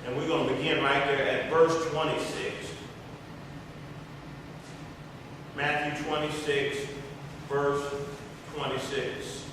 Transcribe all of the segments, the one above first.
And we're going to begin right there at verse 26. Matthew 26, verse 26.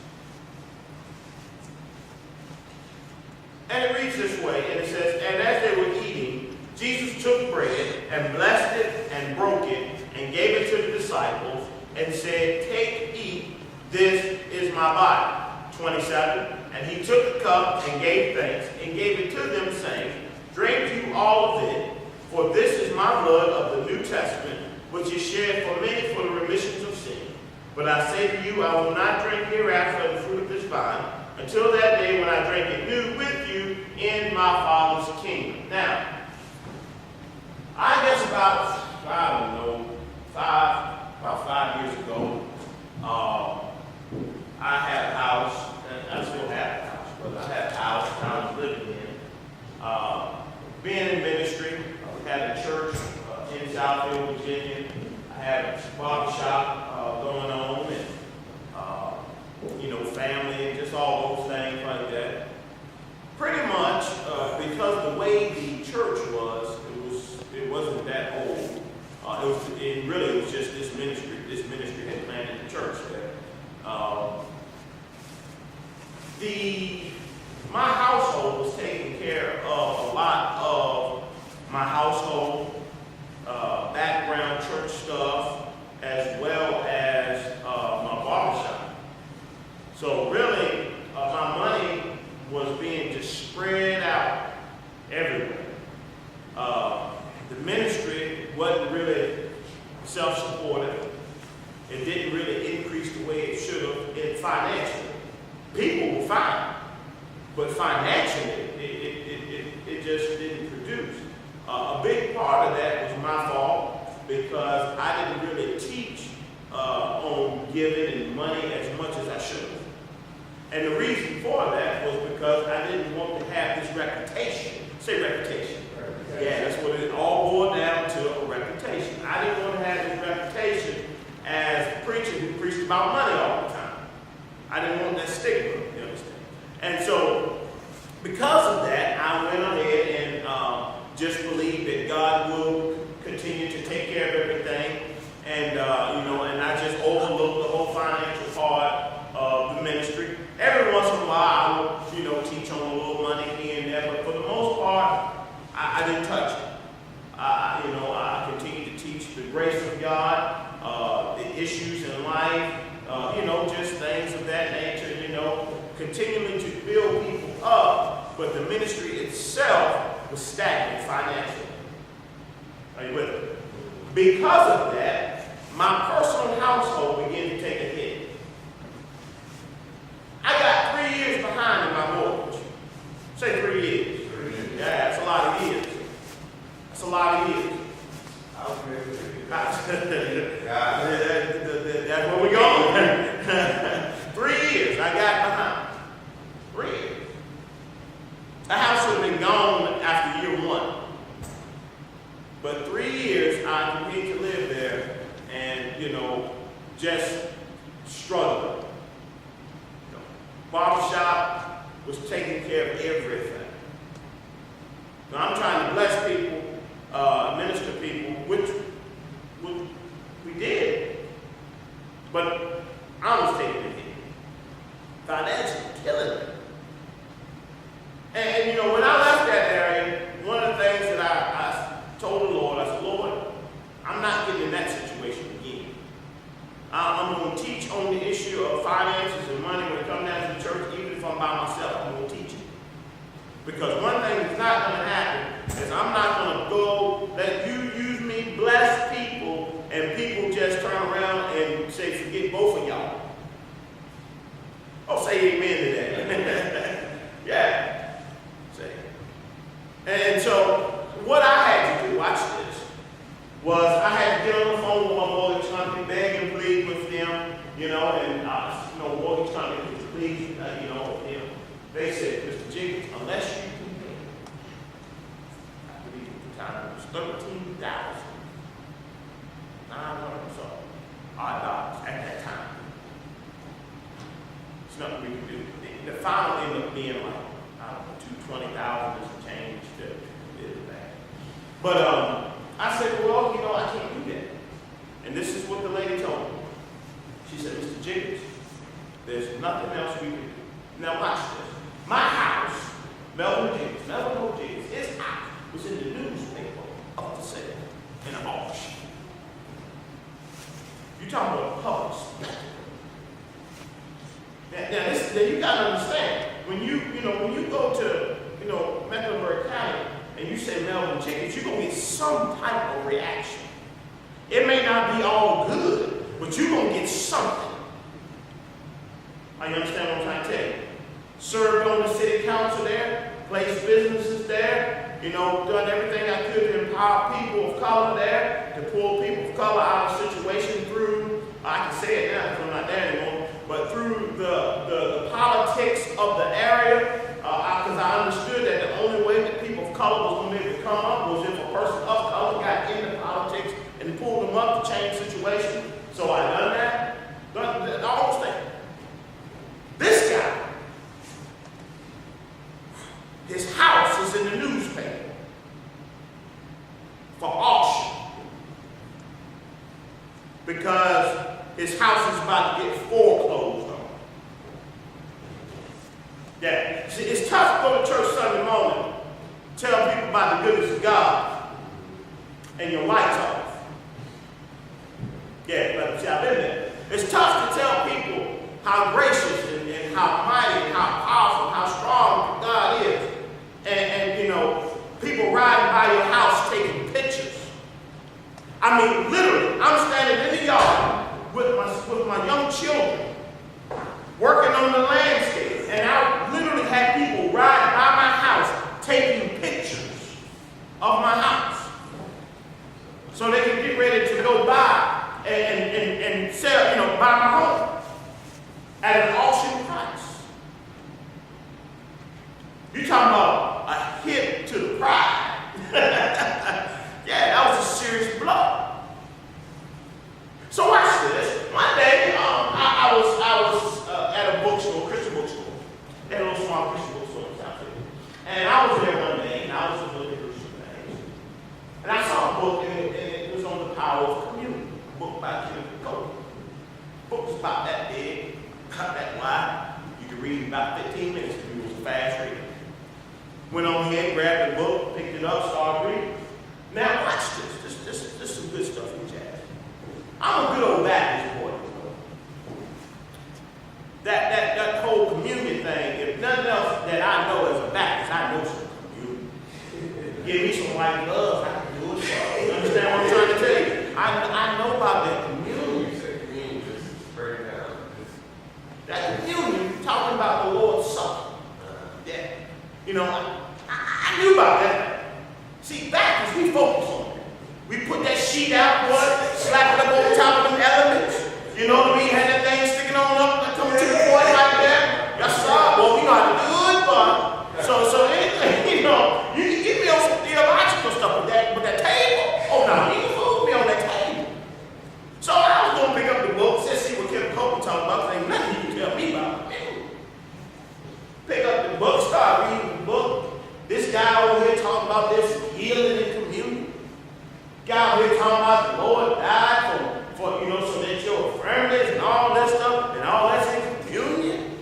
And it reads this way, and it says, "And as they were eating, Jesus took bread and blessed it and broke it and gave it to the disciples and said, 'Take, eat, this is my body.'" 27. "And he took the cup and gave thanks and gave it to them, saying, 'Drink you all of it, for this is my blood of the New Testament, which is shed for many for the remissions of sin. But I say to you, I will not drink hereafter of the fruit of this vine, until that day when I drink it new with you in my Father's kingdom.'" Now, I guess about 5 years ago, I had a house, and I still have a house, but I had a house that I was living in. Being in ministry, we had a church in Southfield, Virginia. I had a barber shop going on, and family, and just all those things like that. Pretty much, because the way the church was, it wasn't that old. It really was just this ministry. This ministry had planted the church there. My household was taking care of a lot of my household background church stuff, as well as my barbershop. So really, my money was being just spread out everywhere. The ministry wasn't really self-supportive. It didn't really increase the way it should have financially. People were fine, but financially, it just didn't produce. A big part of that was my fault, because I didn't really teach on giving and money as much as I should have. And the reason for that was because I didn't want to have this reputation. Say reputation. Yeah, that's what it all boiled down to, a reputation. I didn't want to have this reputation as a preacher who preached about money all the time. I didn't want that stigma, you understand? And so, because of that, I went ahead and just believed that God will continue to take care of everything. And, and I just overlooked the whole financial part of the ministry. Every once in a while, I would, teach on a little money here and there, but for the most part, I didn't touch it. I continued to teach the grace of God, the issues in life, just things of that nature, continuing to build people up, but the ministry itself was stagnant financially. Are you with me? Because of that, my personal household began to take a hit. I got 3 years behind in my mortgage. Say 3 years. Yeah, that's a lot of years. That's a lot of years. That's where we're going. 3 years I got behind. 3 years. The house would have been gone after year 1. But 3 years I continued to live there and, just struggling. Barbershop was taking care of everything. Now I'm trying to bless people, minister people, which we did. But I was taking it hit. Financially killing me. And when I left that area, one of the things that I told the Lord, I said, "Lord, I'm not getting in that situation again. I'm going to teach on the issue of finances and money when it comes down to the church, even if I'm by myself, I'm going to teach it. Because one thing that's not going to happen is I'm not going to go let you use me, bless people, and people just turn around and say, forget both of y'all." Oh, say amen to that. Yeah. Say. And so what I had to do, watch this, was I had to get on the phone with my mortgage company, beg and plead with them, and mortgage company, please, they said, "Mr. Jenkins, unless you can pay," I believe at the time it was $13,900 at that time. It's nothing we can do. The final ended up being like, I don't know, $220,000 and change. But I said, well, I can't do that. And this is what the lady told me. She said, Mr. Jiggers, there's nothing else we can do. Now watch this. My house, Melvin Jiggers, his house was in the newspaper up for sale in an auction. You're talking about a public spectacle. Now you gotta understand, when you go to, Mecklenburg County and you say Melvin Jiggers, you're gonna get some type of reaction. It may not be all good, but you're gonna get something. You understand what I'm trying to tell you? Served on the city council there, placed businesses there, done everything I could to empower people of color there, to pull people of color out of situation through, I can say it now because I'm not there anymore, but through the politics of the area, because I understood that the only way that people of color was going to be able to come up was if a person of color got into politics and pulled them up to change situation. So I done that, all those things. This guy, his house is in the newspaper for auction because his house is about to get foreclosed on. Yeah, see, it's tough to go to church Sunday morning, tell people about the goodness of God, and your lights off. Yeah, but see, I've been there. It's tough to tell people how gracious and how mighty and how powerful, how strong God is. And people riding by your house taking pictures. I mean, literally, I'm standing in the yard with my young children working on the landscape. And I literally had people ride by my house taking pictures of my house. So they can get ready to go buy and sell, buy my home at an auction price. You're talking about a hit to the pride. Yeah, that was a serious blow. So watch this. One day, I was at a bookstore, Christian bookstore. They had a little small Christian bookstore in South Philly. And I was there one day, and I was just looking through some things. And I saw a book, and it was on the power of community. A book by Kenneth Copeland. The book was about that big, about that wide. You could read in about 15 minutes if you was a fast reader. Went on ahead, grabbed the book, picked it up, started reading. Now watch this. This is some good stuff in jazz. I'm a good old Baptist boy. That whole communion thing, if nothing else that I know as a Baptist, I know some communion. Give me some white gloves, I can do it. You understand what I'm trying to tell you? I know about that communion. You said communion, just break it down. That communion, talking about the Lord's Supper. Yeah. I knew about that. See, Baptists, we focus on it. We put that sheet out, boy, slap it up over top of them elements. You know what I mean? Had that thing sticking on up, coming to the point right there. Yes, sir. Well, we know how to do it, but so anything, you can get me on some theological stuff with that table. Oh, no, you can fool me on that table. So I was going to pick up the book, just see what Kevin Copeland talking about, because ain't nothing you can tell me about. Pick up the book, start reading the book. This guy over here talking about this healing and communion. Guy over here talking about the Lord died for so that your infirmities and all that stuff, and all that's in communion.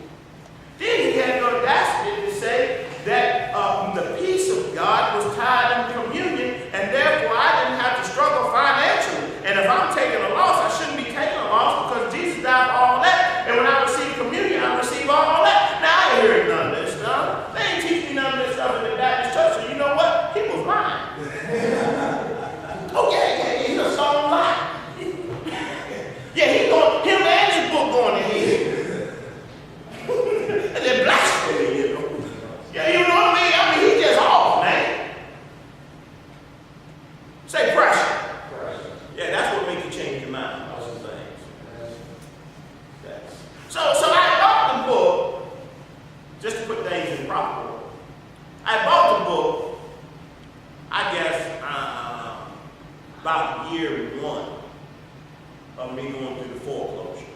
Then he had the audacity to say that the peace of God was tied in communion, and therefore I didn't have to struggle financially. And if I'm taking a loss, I shouldn't be taking a loss because Jesus died for all that. And when I receive communion, I receive all that. Now I ain't hearing none of this stuff. They ain't teaching me none of this stuff in the Baptist church. So you know what? He was lying. Oh yeah, he's a stone lie. Yeah, him and his book going to hell. And they're blasphemy, Yeah, you know what I mean? He just off, man. Say pressure. Yeah, that's what makes you change your mind about some things. So I bought the book, just to put things in proper order. I bought the book, I guess, about year one of me going through the foreclosure.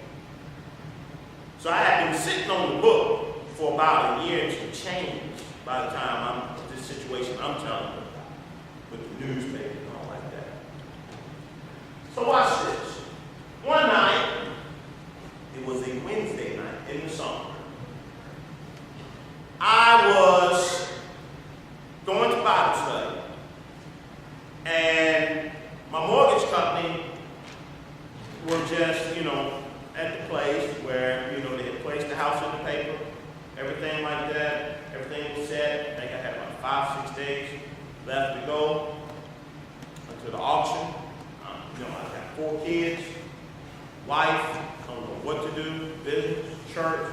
So I had been sitting on the book for about a year and some change by the time this situation I'm telling you about with the newspaper and all like that. So watch this. One night, it was a Wednesday night in the summer. I was going to Bible study, and my mortgage company was just, at the place where, they had placed the house in the paper, everything like that, everything was set. I think I had about 5-6 days left to go until the auction. I got 4 kids, wife, I don't know what to do, business, church,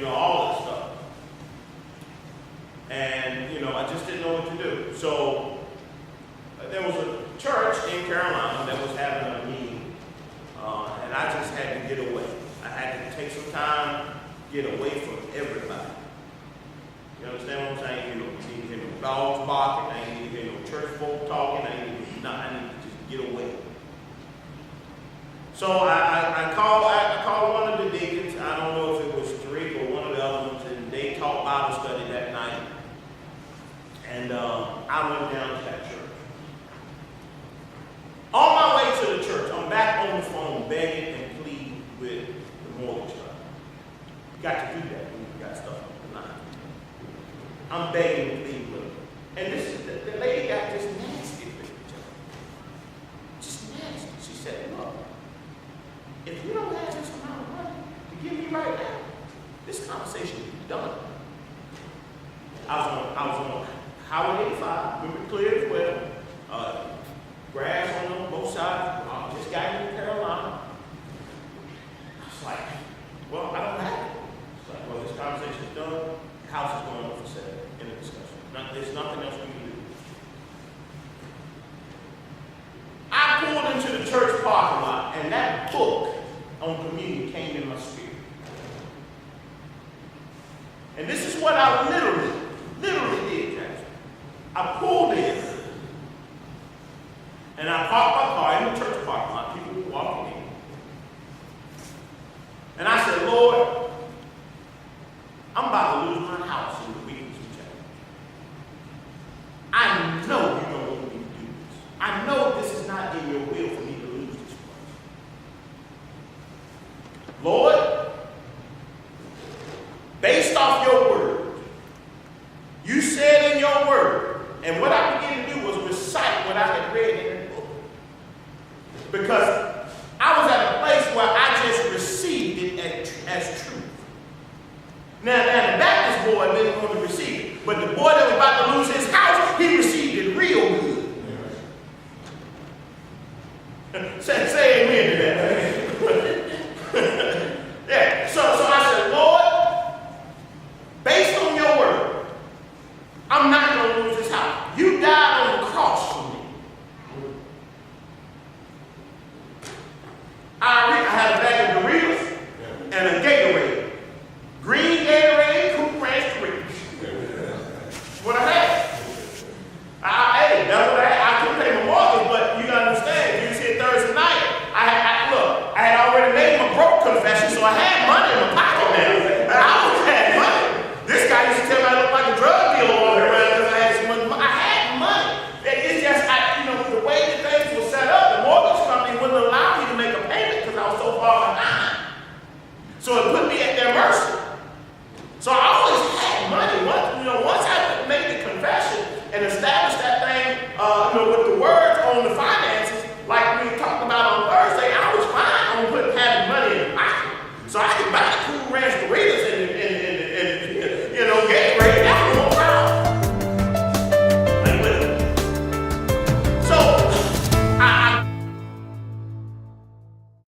all that stuff. And, I just didn't know what to do. So there was a church in Carolina that was having a meeting, and I just had to get away. I had to take some time, get away from everybody. You understand what I'm saying? You need to hear no dogs barking, I need to hear no church folk talking, I need to just get away. So I called one of the deacons. I don't know if it was Tariq or one of the other ones, and they taught Bible study that night. And I went down to that church. On my way to the church, I'm back on the phone begging and pleading with the mortgage company. You got to do that when you got stuff on the line. I'm begging and pleading with them. And this is the lady got just nasty with each other. Just nasty. She said, look, if you don't have this amount of money to give me right now, this conversation will be done. I was on Highway 85, we were clear as well. Grass on both sides. I just got into Carolina. I was like, well, I don't have it. It's like, well, this conversation is done. The house is going up for sale in a discussion. There's nothing else we can do. I pulled into the church parking lot, and that book on communion came in my spirit. And this is what I literally did, Jackson. I pulled in, and I parked my car in the church parking lot. People were walking in. And I said, Lord, I'm about to lose my house in the weekends of change. I know you don't want me to do this. I know this is not in your will for me to lose this place. Lord, based off your word, you said in your word, and what I began to do was recite what I had read in that book. Because I was at a place where I just received it as truth. Now the Baptist boy didn't want to receive it, but the boy that was about to lose his house, he received it real good. Say amen to that. Yeah. So I said, Lord, based on your word, I'm not going to lose this house. You died on the cross for me. I had a bag of Doritos and a Gatorade. Green Gatorade, Cool Ranch Doritos. What I had. Hey, that's what I had. I couldn't pay my mortgage, but you gotta understand, you see Thursday night, I had already made my broke confession, so I had money in my pocket now. I always had money. This guy used to tell me I looked like a drug dealer walking around because I had so much money. I had money. It's just, the way that things were set up, the mortgage company wouldn't allow me to make a payment because I was so far behind. So it put me at